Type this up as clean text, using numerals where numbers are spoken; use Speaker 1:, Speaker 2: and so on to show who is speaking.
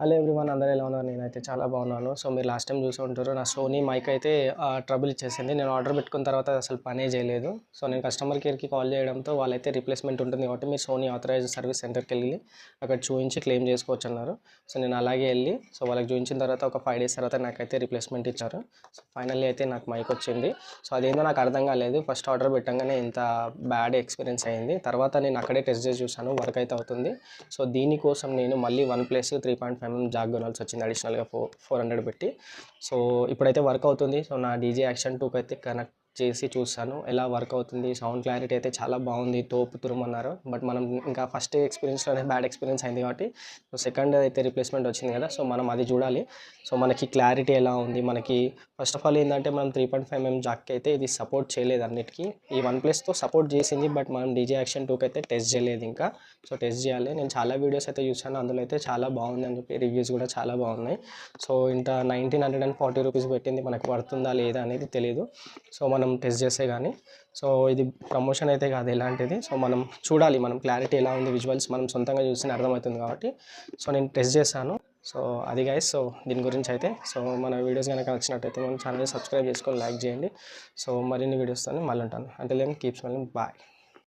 Speaker 1: Hello everyone, అందరూ ఎలా ఉన్నారు? నేనైతే చాలా బాగున్నాను. సో మీరు లాస్ట్ టైం చూసి ఉంటారు, నా సోనీ మైక్ అయితే ట్రబుల్ ఇచ్చేసింది. నేను ఆర్డర్ పెట్టుకున్న తర్వాత అసలు పనే చేయలేదు. సో నేను కస్టమర్ కేర్కి కాల్ చేయడంతో వాళ్ళైతే రీప్లేస్మెంట్ ఉంటుంది కాబట్టి మీరు సోనీ ఆథరైజ్డ్ సర్వీస్ సెంటర్కి వెళ్ళి అక్కడ చూపించి క్లెయిమ్ చేసుకోవచ్చు అన్నారు. సో నేను అలాగే వెళ్ళి వాళ్ళకి చూపించిన తర్వాత ఒక 5 days తర్వాత నాకైతే రీప్లేస్మెంట్ ఇచ్చారు. సో ఫైనల్లీ అయితే నాకు మైక్ వచ్చింది. సో అదేందో నాకు అర్థం కాలేదు. ఫస్ట్ ఆర్డర్ పెట్టగానే ఇంత బ్యాడ్ ఎక్స్పీరియన్స్ అయింది. తర్వాత నేను అక్కడే టెస్ట్ చేసి చూసాను, వర్క్ అయితే అవుతుంది. సో దీనికోసం నేను మళ్ళీ OnePlus 3.5mm జాక్ కొనాల్సి వచ్చింది అడిషనల్గా 400 పెట్టి. సో ఇప్పుడైతే వర్క్ అవుతుంది. సో నా డీజే యాక్షన్ 2కి అయితే కనెక్ట్ చేసి చూసాను ఎలా వర్క్ అవుతుంది. సౌండ్ క్లారిటీ అయితే చాలా బాగుంది, తోపు తురుమన్నారు. బట్ మనం ఇంకా ఫస్ట్ ఎక్స్పీరియన్స్లోనే బ్యాడ్ ఎక్స్పీరియన్స్ అయింది కాబట్టి సెకండ్ అయితే రీప్లేస్మెంట్ వచ్చింది కదా, సో మనం అది చూడాలి. సో మనకి క్లారిటీ ఎలా ఉంది, మనకి ఫస్ట్ ఆఫ్ ఆల్ ఏంటంటే మనం 3.5mm జాక్కి అయితే ఇది సపోర్ట్ చేయలేదు అన్నిటికీ. ఈ OnePlusతో సపోర్ట్ చేసింది, బట్ మనం డీజే యాక్షన్ 2కి అయితే టెస్ట్ చేయలేదు ఇంకా. సో టెస్ట్ చేయాలి. నేను చాలా వీడియోస్ అయితే చూసాను, అందులో అయితే చాలా బాగుంది అని చెప్పి రివ్యూస్ కూడా చాలా బాగున్నాయి. సో ఇంత 1940 రూపీస్ పెట్టింది మనకు పడుతుందా లేదా అనేది తెలియదు. సో మనం టెస్ట్ చేస్తే కానీ. సో ఇది ప్రమోషన్ అయితే కాదు ఎలాంటిది. సో మనం చూడాలి, మనం క్లారిటీ ఎలా ఉంది, విజువల్స్ మనం సొంతంగా చూస్తే అర్థమవుతుంది కాబట్టి. సో నేను టెస్ట్ చేశాను. సో అది గైస్, సో దీని గురించి అయితే. సో మన వీడియోస్ కనుక నచ్చినట్టయితే మన ఛానల్ని సబ్స్క్రైబ్ చేసుకొని లైక్ చేయండి. సో మరిన్ని వీడియోస్తో మళ్ళీ ఉంటాను. అంటే కీప్ స్మైలింగ్, బాయ్.